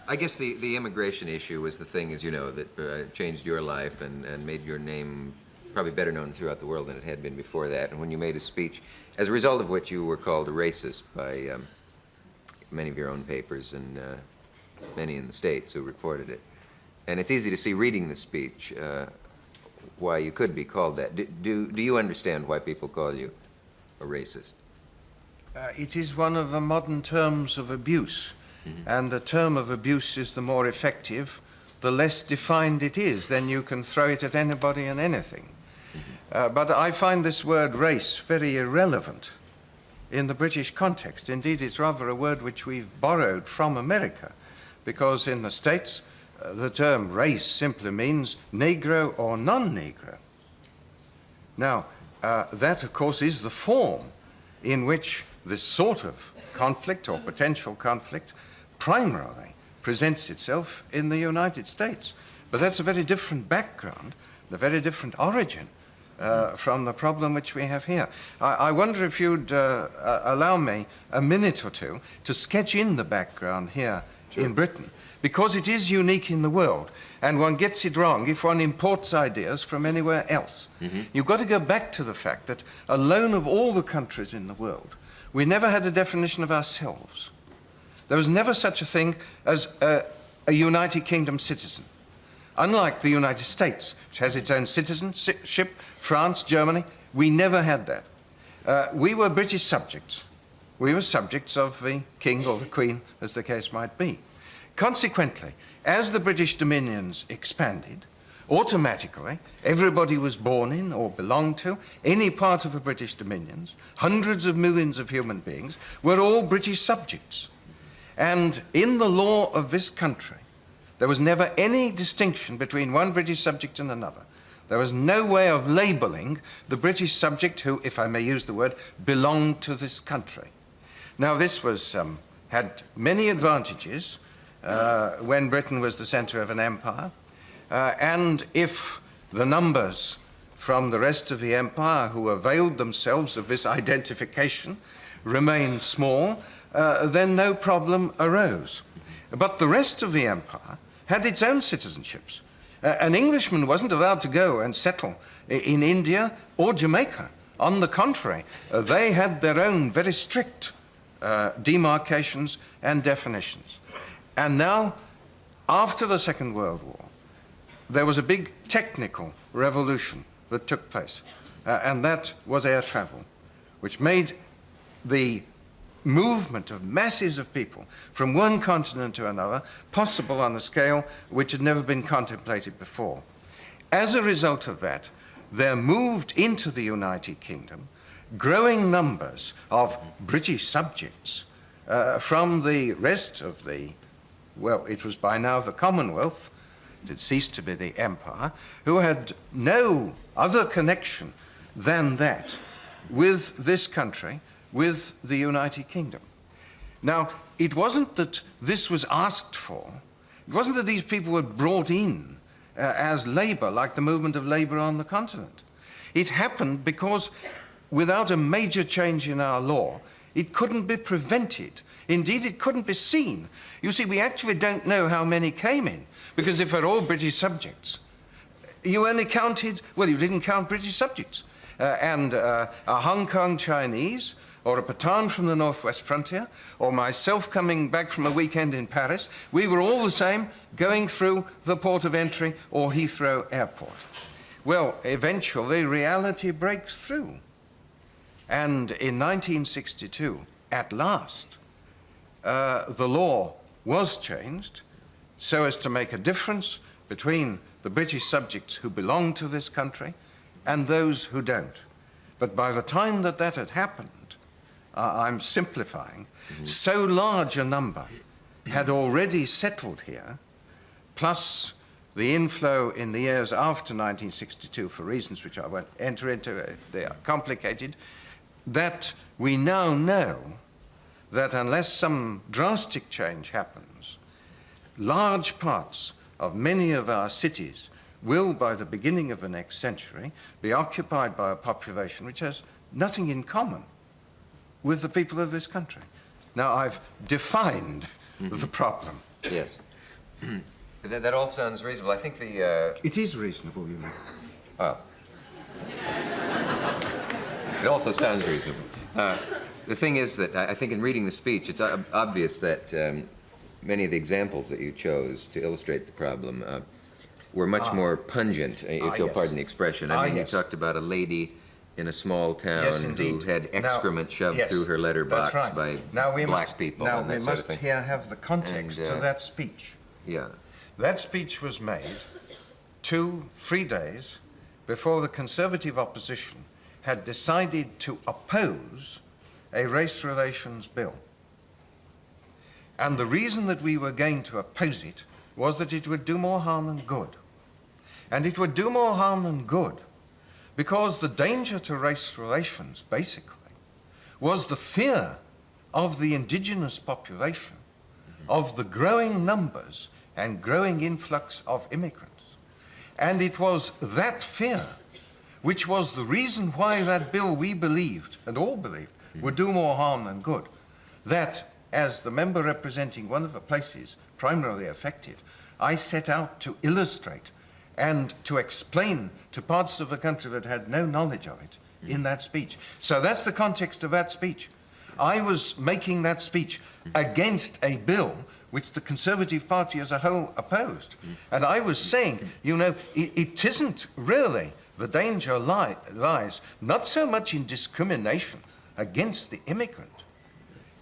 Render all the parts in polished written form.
I guess the immigration issue was the thing, as you know, that changed your life and made your name probably better known throughout the world than it had been before that. And when you made a speech, as a result of which you were called a racist by many of your own papers and many in the States who reported it. And it's easy to see reading the speech why you could be called that. Do you understand why people call you a racist? It is one of the modern terms of abuse. And the term of abuse is the more effective, the less defined it is. Then you can throw it at anybody and anything. But I find this word race very irrelevant in the British context. Indeed, it's rather a word which we've borrowed from America, because in the States, the term race simply means Negro or non-Negro. Now, that, of course, is the form in which this sort of conflict or potential conflict primarily presents itself in the United States. But that's a very different background, a very different origin from the problem which we have here. I wonder if you'd allow me a minute or two to sketch in the background here in Britain, because it is unique in the world, and one gets it wrong if one imports ideas from anywhere else. You've got to go back to the fact that alone of all the countries in the world, we never had a definition of ourselves. There was never such a thing as a United Kingdom citizen. Unlike the United States, which has its own citizenship, France, Germany, we never had that. We were British subjects. We were subjects of the king or the queen, as the case might be. Consequently, as the British dominions expanded, automatically, everybody was born in or belonged to any part of the British dominions, hundreds of millions of human beings, were all British subjects. And in the law of this country, there was never any distinction between one British subject and another. There was no way of labeling the British subject who, if I may use the word, belonged to this country. Now, this was, had many advantages when Britain was the center of an empire. And if the numbers from the rest of the empire who availed themselves of this identification remained small, then no problem arose. But the rest of the empire had its own citizenships. An Englishman wasn't allowed to go and settle in India or Jamaica. On the contrary, they had their own very strict demarcations and definitions. And now, after the Second World War, there was a big technical revolution that took place, and that was air travel, which made the movement of masses of people from one continent to another possible on a scale which had never been contemplated before. As a result of that, there moved into the United Kingdom growing numbers of British subjects from the rest of the, well, it was by now the Commonwealth, it had ceased to be the empire, who had no other connection than that with this country, with the United Kingdom. Now, it wasn't that this was asked for. It wasn't that these people were brought in as labor, like the movement of labor on the continent. It happened because without a major change in our law, it couldn't be prevented. Indeed, it couldn't be seen. You see, we actually don't know how many came in, because if they're all British subjects, you only counted, well, you didn't count British subjects. And a Hong Kong Chinese, or a Pathan from the northwest frontier, or myself coming back from a weekend in Paris, we were all the same going through the port of entry or Heathrow Airport. Well, eventually reality breaks through. And in 1962, at last, the law was changed so as to make a difference between the British subjects who belong to this country and those who don't. But by the time that that had happened, I'm simplifying, so large a number had already settled here, plus the inflow in the years after 1962, for reasons which I won't enter into, they are complicated, that we now know that unless some drastic change happens, large parts of many of our cities will, by the beginning of the next century, be occupied by a population which has nothing in common with the people of this country. Now, I've defined the problem. Yes. That all sounds reasonable. I think the... It is reasonable, you know. Well, it also sounds reasonable. The thing is that I think in reading the speech, it's obvious that many of the examples that you chose to illustrate the problem were much more pungent, if you'll pardon the expression. I mean, you talked about a lady in a small town who had excrement shoved through her letterbox by black people. Now, and we that sort must of thing. here have the context to that speech. Yeah. That speech was made 2-3 days before the Conservative opposition had decided to oppose a race relations bill. And the reason that we were going to oppose it was that it would do more harm than good. And it would do more harm than good because the danger to race relations, basically, was the fear of the indigenous population, of the growing numbers and growing influx of immigrants. And it was that fear which was the reason why that bill, we believed, and all believed, would do more harm than good. That, as the member representing one of the places primarily affected, I set out to illustrate and to explain to parts of the country that had no knowledge of it in that speech. So that's the context of that speech. I was making that speech against a bill which the Conservative Party as a whole opposed. And I was saying, you know, it isn't really, the danger lies not so much in discrimination against the immigrant.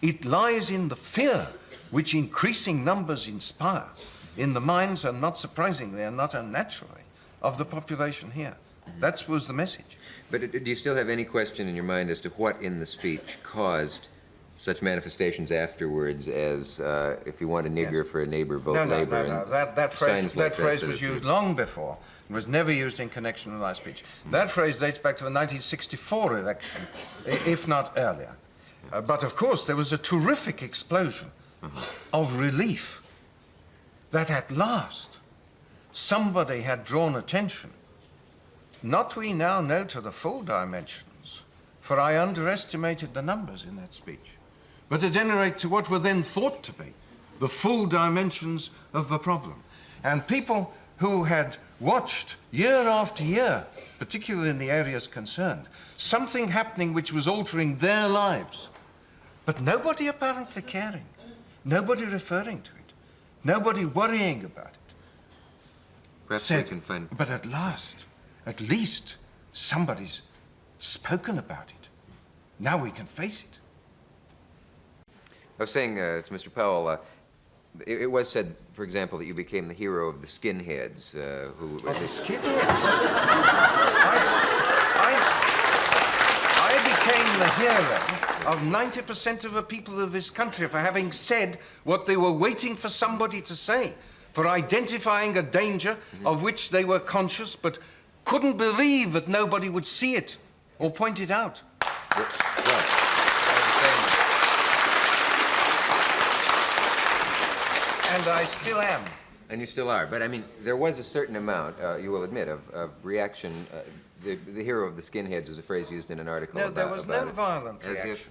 It lies in the fear which increasing numbers inspire in the minds, and not surprisingly and not unnaturally, of the population here. That was the message. But do you still have any question in your mind as to what in the speech caused such manifestations afterwards as if you want a nigger for a neighbor, vote Labour? No. That phrase was used long before. It was never used in connection with my speech. That phrase dates back to the 1964 election, if not earlier. But of course, there was a terrific explosion of relief that at last somebody had drawn attention. Not we now know to the full dimensions, for I underestimated the numbers in that speech, but at any rate to what were then thought to be the full dimensions of the problem. And people who had watched year after year, particularly in the areas concerned, something happening which was altering their lives, but nobody apparently caring, nobody referring to it, nobody worrying about it. Perhaps Said, we can find... But at least, somebody's spoken about it. Now we can face it. I was saying to Mr. Powell, it was said, for example, that you became the hero of the skinheads who... Oh, the skinheads? I became the hero of 90% of the people of this country for having said what they were waiting for somebody to say, for identifying a danger of which they were conscious but couldn't believe that nobody would see it or point it out. And I still am. And you still are. But, I mean, there was a certain amount, you will admit, of reaction. The hero of the skinheads was a phrase used in an article No, about there was no it. violent As reaction.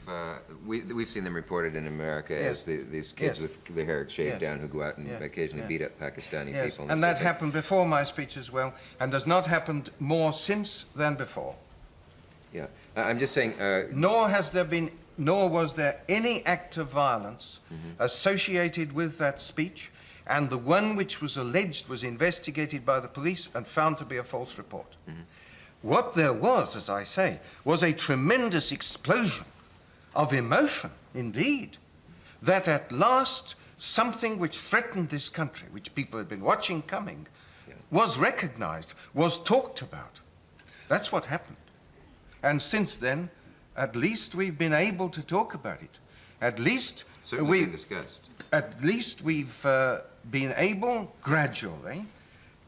if, we've seen them reported in America as these kids with their hair shaved down who go out and occasionally beat up Pakistani people. And that happened before my speech as well, and has not happened more since than before. Yeah. I'm just saying... Nor was there any act of violence associated with that speech, and the one which was alleged was investigated by the police and found to be a false report. What there was, as I say, was a tremendous explosion of emotion, indeed, that at last something which threatened this country, which people had been watching coming, was recognized, was talked about. That's what happened. And since then, at least we've been able to talk about it. At least Certainly been discussed. At least we've been able, gradually,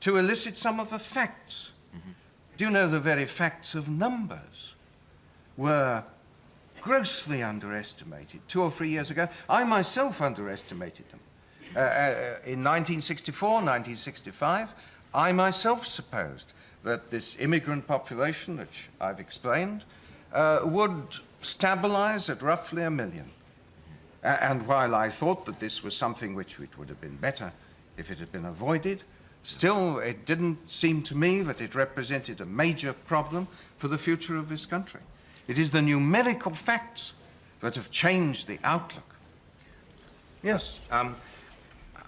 to elicit some of the facts. Do you know the very facts of numbers were grossly underestimated 2 or 3 years ago? I myself underestimated them. In 1964, 1965, I myself supposed that this immigrant population, which I've explained, would stabilize at roughly 1 million. And while I thought that this was something which would have been better if it had been avoided. Still, it didn't seem to me that it represented a major problem for the future of this country. It is the numerical facts that have changed the outlook. Yes.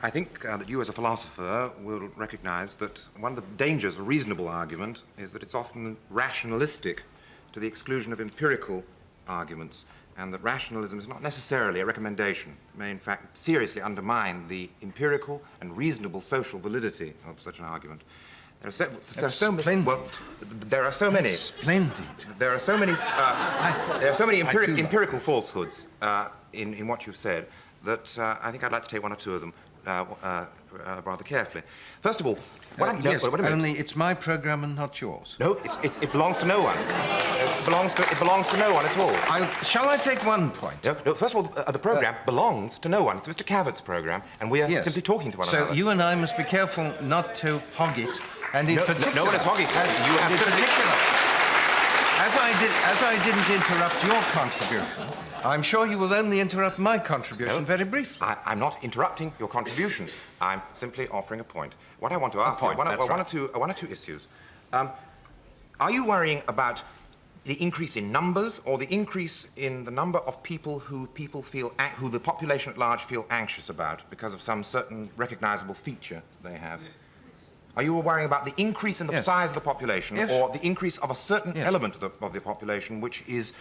I think that you as a philosopher will recognize that one of the dangers of reasonable argument is that it's often rationalistic to the exclusion of empirical arguments, and that rationalism is not necessarily a recommendation. It may, in fact, seriously undermine the empirical and reasonable social validity of such an argument. There are so many. Well, there are so many. Splendid. There are so many. There are so many empirical falsehoods in what you've said that I think I'd like to take one or two of them rather carefully. First of all, yes, only it's my program and not yours. No, it belongs to no one. It belongs to no one at all. Shall I take one point? No, first of all, the program belongs to no one. It's Mr. Cavot's program, and we are simply talking to one another. So you and I must be careful not to hog it, and in particular... No one is hogging. You have in particular, as I didn't interrupt your contribution, I'm sure you will only interrupt my contribution very briefly. I'm not interrupting your contribution. I'm simply offering a point. What I want to ask you, one or two issues. Are you worrying about the increase in numbers or the increase in the number of people who the population at large feel anxious about because of some certain recognizable feature they have? Are you worrying about the increase in the size of the population or the increase of a certain element of the population which is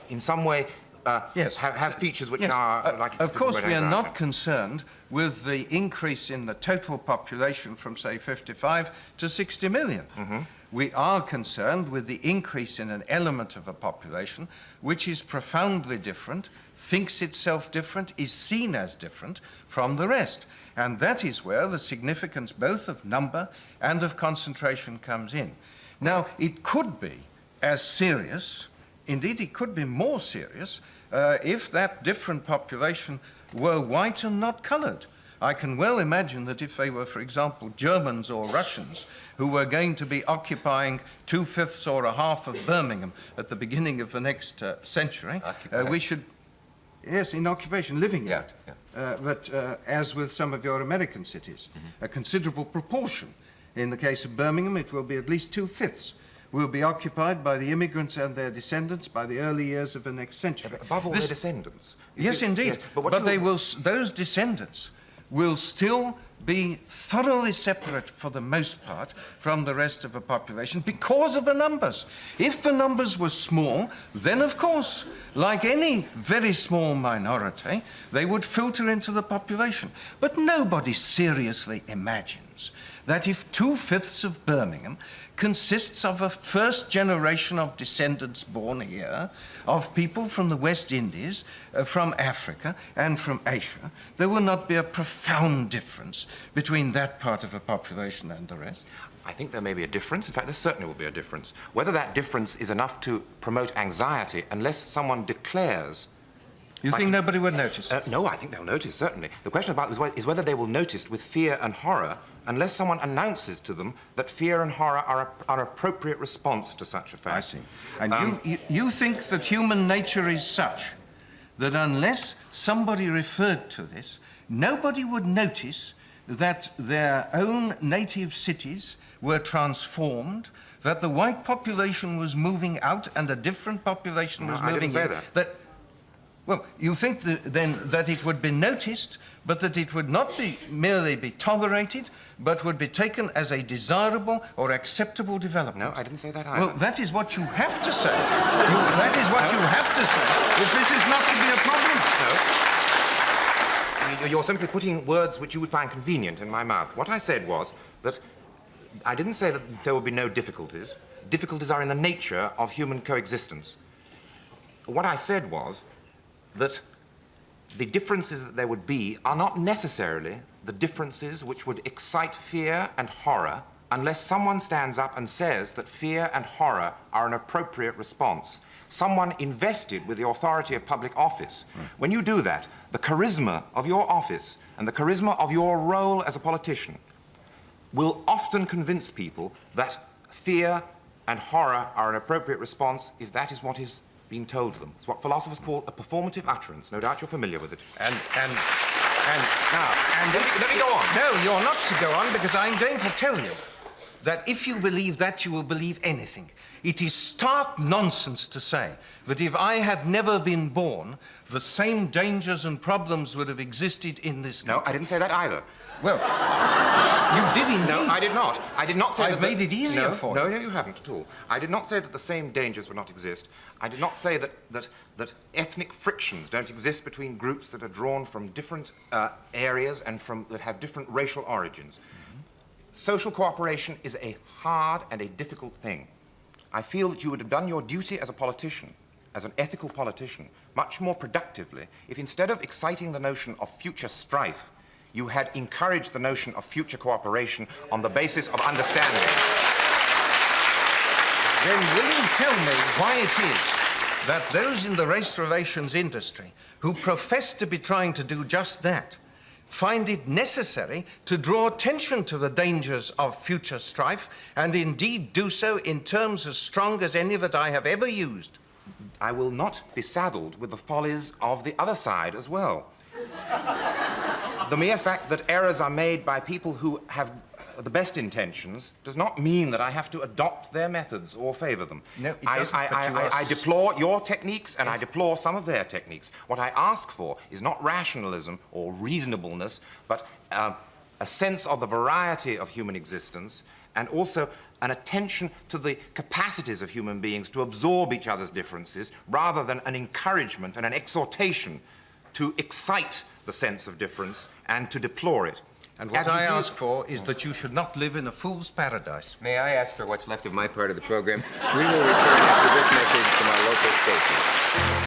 in some way have features which are like... Of course, we are not concerned with the increase in the total population from, say, 55 to 60 million. Mm-hmm. We are concerned with the increase in an element of a population which is profoundly different, thinks itself different, is seen as different from the rest. And that is where the significance both of number and of concentration comes in. Now, it could be as serious, indeed it could be more serious, if that different population were white and not coloured. I can well imagine that if they were, for example, Germans or Russians who were going to be occupying 2/5 or a half of Birmingham at the beginning of the next century, we should... Yes, in occupation, living in it. But as with some of your American cities, a considerable proportion. In the case of Birmingham, it will be at least 2/5 will be occupied by the immigrants and their descendants by the early years of the next century. Yeah, above all, their descendants. Yes, indeed. Yes, but those descendants will still be thoroughly separate, for the most part, from the rest of the population because of the numbers. If the numbers were small, then, of course, like any very small minority, they would filter into the population. But nobody seriously imagines that if 2/5 of Birmingham consists of a first generation of descendants born here, of people from the West Indies, from Africa, and from Asia, there will not be a profound difference between that part of the population and the rest. I think there may be a difference. In fact, there certainly will be a difference. Whether that difference is enough to promote anxiety, unless someone declares... You think nobody would notice? No, I think they'll notice, certainly. The question about is whether they will notice with fear and horror unless someone announces to them that fear and horror are an appropriate response to such a fact. I see. And you think that human nature is such that unless somebody referred to this, nobody would notice that their own native cities were transformed, that the white population was moving out and a different population was moving in? I didn't say that. Well, you think then that it would be noticed, but that it would not merely be tolerated, but would be taken as a desirable or acceptable development. No, I didn't say that either. Well, that is what you have to say. That is what you have to say, if this is not to be a problem. No. You're simply putting words which you would find convenient in my mouth. What I said was that I didn't say that there would be no difficulties. Difficulties are in the nature of human coexistence. What I said was that the differences that there would be are not necessarily the differences which would excite fear and horror unless someone stands up and says that fear and horror are an appropriate response. Someone invested with the authority of public office. When you do that, the charisma of your office and the charisma of your role as a politician will often convince people that fear and horror are an appropriate response if that is what is being told to them. It's what philosophers call a performative utterance. No doubt you're familiar with it. And Let me go on. No, you're not to go on, because I'm going to tell you that if you believe that, you will believe anything. It is stark nonsense to say that if I had never been born, the same dangers and problems would have existed in this country. No, I didn't say that either. Well, you did indeed. No, I did not. I did not say I've made it easier for you. No, you haven't at all. I did not say that the same dangers would not exist. I did not say that ethnic frictions don't exist between groups that are drawn from different areas and that have different racial origins. Social cooperation is a hard and a difficult thing. I feel that you would have done your duty as a politician, as an ethical politician, much more productively if instead of exciting the notion of future strife, you had encouraged the notion of future cooperation on the basis of understanding. Then will you tell me why it is that those in the race relations industry who profess to be trying to do just that find it necessary to draw attention to the dangers of future strife, and indeed do so in terms as strong as any that I have ever used? I will not be saddled with the follies of the other side as well. The mere fact that errors are made by people who have the best intentions does not mean that I have to adopt their methods or favor them. No, it doesn't, I deplore your techniques and I deplore some of their techniques. What I ask for is not rationalism or reasonableness, but a sense of the variety of human existence, and also an attention to the capacities of human beings to absorb each other's differences, rather than an encouragement and an exhortation to excite the sense of difference and to deplore it. And what I ask for is that you should not live in a fool's paradise. May I ask for what's left of my part of the program? We will return after this message from our local station.